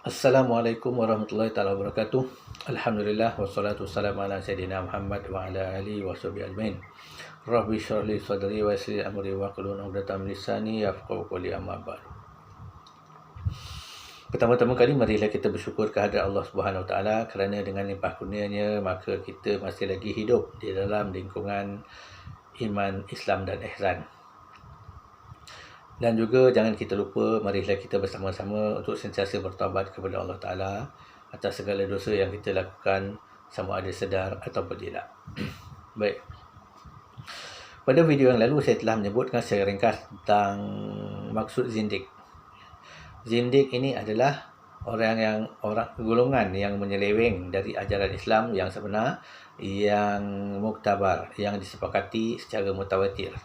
Assalamualaikum warahmatullahi taala wabarakatuh. Alhamdulillah wassalatu wassalamu ala sayyidina Muhammad wa ala alihi washabihi ajmain. Rabbi shrah li sadri wa yassir li amri wa hlul 'uqdatam min lisani yafqahu qawli amma ba'd. Pertama-tama kali marilah kita bersyukur kehadrat Allah Subhanahu Wa Taala kerana dengan limpah kurnianya maka kita masih lagi hidup di dalam lingkungan iman, Islam dan ihsan. Dan juga jangan kita lupa, marilah kita bersama-sama untuk sentiasa bertaubat kepada Allah Ta'ala atas segala dosa yang kita lakukan, sama ada sedar ataupun tidak. Baik. Pada video yang lalu saya telah menyebutkan secara ringkas tentang maksud zindik. Zindik ini adalah orang golongan yang menyeleweng dari ajaran Islam yang sebenar, yang muktabar, yang disepakati secara mutawatir.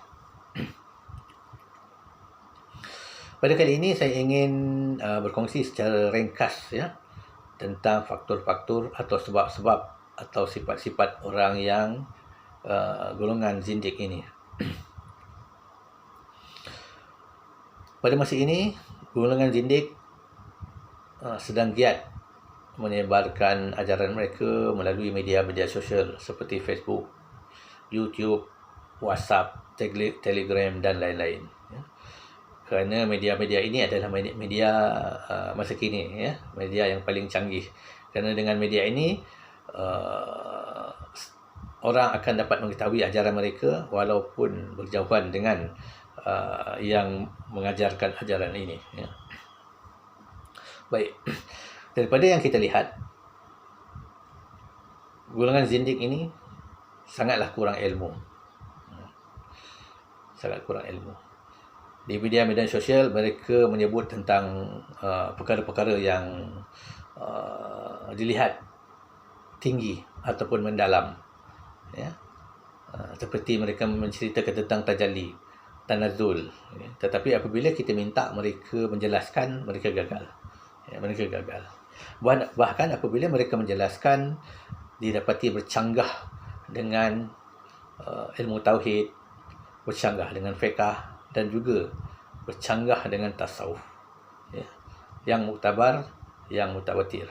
Pada kali ini saya ingin berkongsi secara ringkas tentang faktor-faktor atau sebab-sebab atau sifat-sifat orang yang golongan zindik ini. Pada masa ini golongan zindik sedang giat menyebarkan ajaran mereka melalui media-media sosial seperti Facebook, YouTube, WhatsApp, Telegram dan lain-lain. Kerana media-media ini adalah media masa kini, media yang paling canggih. Kerana dengan media ini orang akan dapat mengetahui ajaran mereka walaupun berjauhan dengan yang mengajarkan ajaran ini. Baik, daripada yang kita lihat, golongan zindik ini sangatlah kurang ilmu. Sangat kurang ilmu. Di media-media sosial mereka menyebut tentang perkara-perkara yang dilihat tinggi ataupun mendalam, seperti mereka menceritakan tentang tajalli, tanazul, tetapi apabila kita minta mereka menjelaskan, mereka gagal. Mereka gagal. Bahkan apabila mereka menjelaskan, didapati bercanggah dengan ilmu tauhid, bercanggah dengan fiqh dan juga bercanggah dengan tasawuf, yang muktabar, yang mutawatir.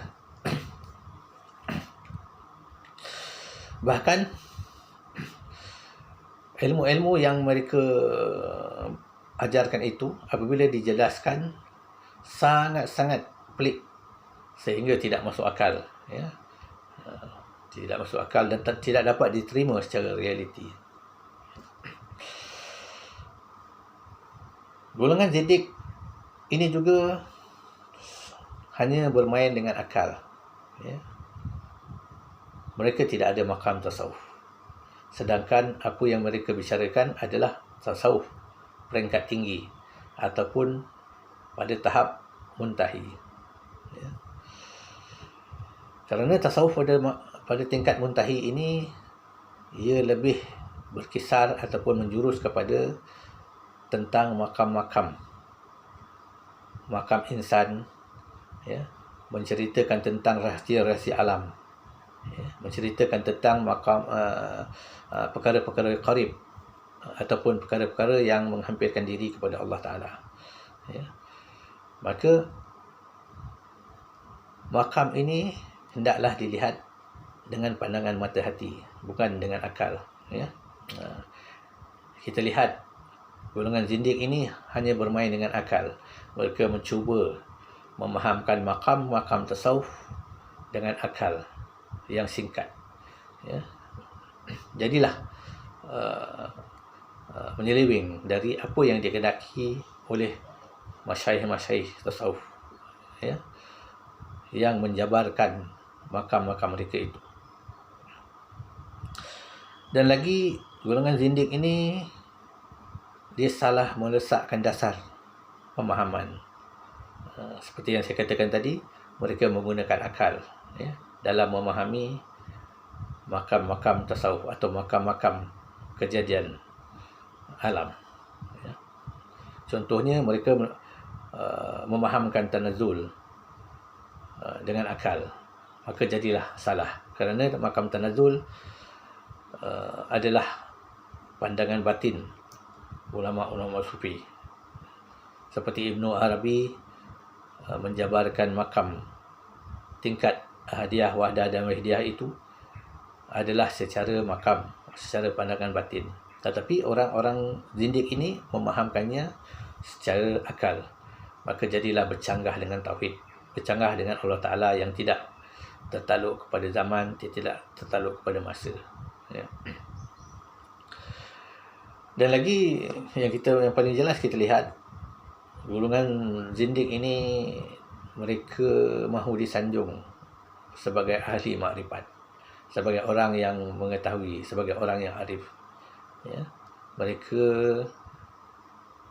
Bahkan ilmu-ilmu yang mereka ajarkan itu apabila dijelaskan sangat-sangat pelik sehingga tidak masuk akal, tidak masuk akal dan tidak dapat diterima secara realiti. Golongan zindik ini juga hanya bermain dengan akal. Mereka tidak ada maqam tasawuf. Sedangkan apa yang mereka bicarakan adalah tasawuf peringkat tinggi ataupun pada tahap muntahi. Kerana tasawuf pada tingkat muntahi ini, ia lebih berkisar ataupun menjurus kepada tentang makam insan, menceritakan tentang rahsia-rahsia alam, menceritakan tentang makam perkara-perkara qarib ataupun perkara-perkara yang menghampirkan diri kepada Allah Ta'ala. Maka makam ini hendaklah dilihat dengan pandangan mata hati, bukan dengan akal. Kita lihat golongan zindik ini hanya bermain dengan akal. Mereka mencuba memahamkan makam tasawuf dengan akal yang singkat. Jadilah menyeleweng dari apa yang dikehendaki oleh masyayikh tasawuf, yang menjabarkan makam mereka itu. Dan lagi golongan zindik ini dia salah meletakkan dasar pemahaman. Seperti yang saya katakan tadi, mereka menggunakan akal dalam memahami makam tasawuf atau makam kejadian alam. Contohnya mereka memahamkan tanazul dengan akal, maka jadilah salah. Kerana makam tanazul adalah pandangan batin ulama-ulama sufi. Seperti Ibnu Arabi menjabarkan makam tingkat hadiah, wahdah dan wahidiyah itu adalah secara makam, secara pandangan batin. Tetapi orang-orang zindik ini memahamkannya secara akal. Maka jadilah bercanggah dengan tauhid, bercanggah dengan Allah Ta'ala yang tidak tertakluk kepada zaman, tidak tertakluk kepada masa. Ya. Dan lagi yang paling jelas kita lihat, golongan zindik ini mereka mahu disanjung sebagai ahli makrifat, sebagai orang yang mengetahui, sebagai orang yang arif. Ya. Mereka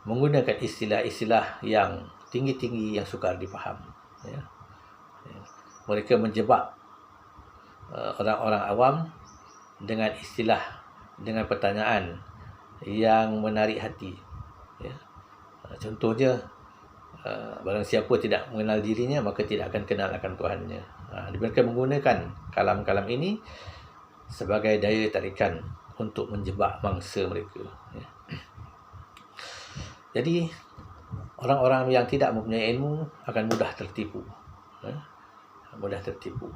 menggunakan istilah-istilah yang tinggi-tinggi yang sukar difaham. Ya. Mereka menjebak orang-orang awam dengan istilah, dengan pertanyaan yang menarik hati. Ya. Contohnya, barang siapa tidak mengenal dirinya, maka tidak akan kenal akan Tuhannya. Mereka menggunakan kalam-kalam ini sebagai daya tarikan untuk menjebak mangsa mereka. Ya. Jadi, orang-orang yang tidak mempunyai ilmu akan mudah tertipu. Mudah tertipu.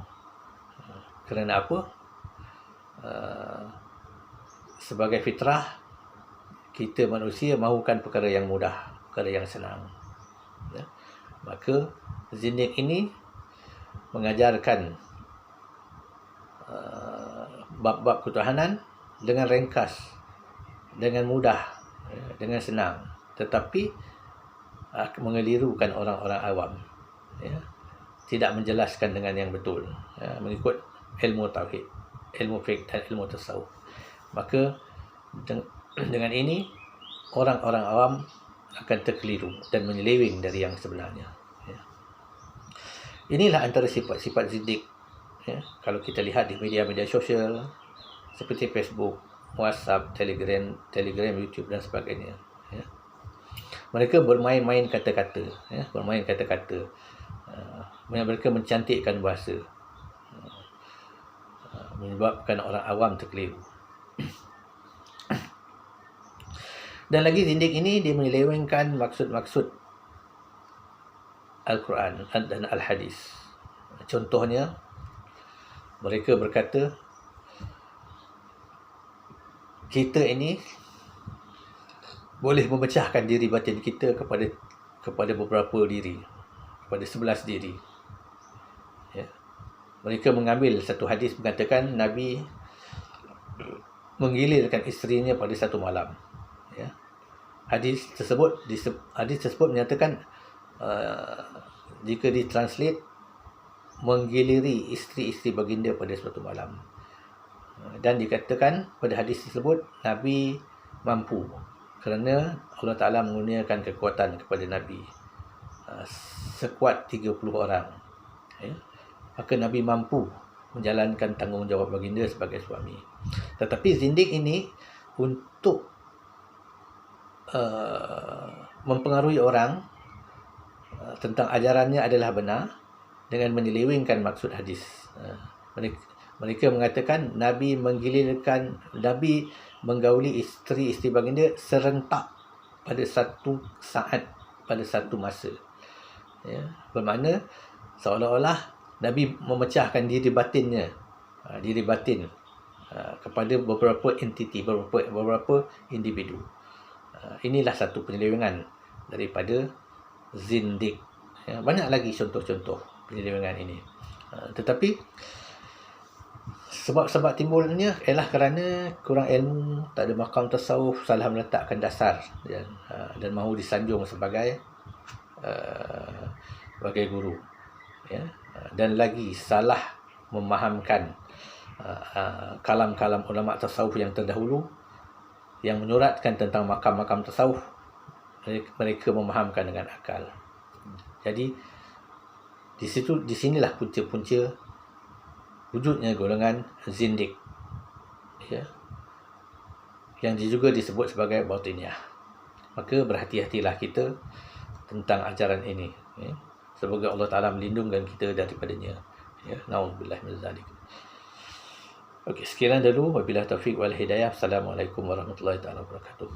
Kerana apa? Sebagai fitrah, kita manusia mahukan perkara yang mudah, perkara yang senang. Ya. Maka zindik ini mengajarkan bab-bab ketuhanan dengan ringkas, dengan mudah, dengan senang, tetapi mengelirukan orang-orang awam. Ya. Tidak menjelaskan dengan yang betul, mengikut ilmu tauhid, ilmu fiqh dan ilmu tasawuf. Maka dengan ini orang-orang awam akan terkeliru dan menyeleweng dari yang sebenarnya. Ya. Inilah antara sifat-sifat zindik. Ya. Kalau kita lihat di media-media sosial seperti Facebook, WhatsApp, Telegram, YouTube dan sebagainya. Ya. Mereka bermain-main kata-kata, bermain kata-kata. Mereka mencantikkan bahasa, menyebabkan orang awam terkeliru. Dan lagi zindik ini dia menyelewengkan maksud-maksud Al-Quran dan Al-Hadis. Contohnya, mereka berkata, kita ini boleh memecahkan diri batin kita kepada beberapa diri, kepada 11 diri. Ya. Mereka mengambil satu hadis mengatakan Nabi menggilirkan isterinya pada satu malam. Ya. Hadis tersebut menyatakan jika ditranslate, menggiliri isteri-isteri baginda pada suatu malam. Dan dikatakan pada hadis tersebut Nabi mampu, kerana Allah Ta'ala mengurniakan kekuatan kepada Nabi sekuat 30 orang. Ya. Maka Nabi mampu menjalankan tanggungjawab baginda sebagai suami. Tetapi zindik ini untuk mempengaruhi orang tentang ajarannya adalah benar dengan menyelewengkan maksud hadis. Mereka mengatakan Nabi menggauli isteri-isteri baginda serentak pada satu saat, pada satu masa. Ya, bermakna seolah-olah Nabi memecahkan diri batin kepada beberapa entiti, beberapa individu. Inilah satu penyelewengan daripada zindik. Ya, banyak lagi contoh-contoh penyelewengan ini. Tetapi sebab timbulnya ialah kerana kurang ilmu, tak ada makam tasawuf, salah meletakkan dasar dan mahu disanjung sebagai guru. Ya. Dan lagi salah memahamkan kalam-kalam ulama tasawuf yang terdahulu yang menyuratkan tentang makam-makam tasawuf. Mereka memahamkan dengan akal. Jadi di sinilah punca-punca wujudnya golongan zindik, ya, yang juga disebut sebagai batiniyah. Maka berhati-hatilah kita tentang ajaran ini, ya. Semoga Allah Ta'ala melindungkan kita daripadanya. Ya, na'udzubillah min zalik. Okey, sekian dulu. Wabillahi taufiq wal hidayah. Assalamualaikum warahmatullahi wabarakatuh.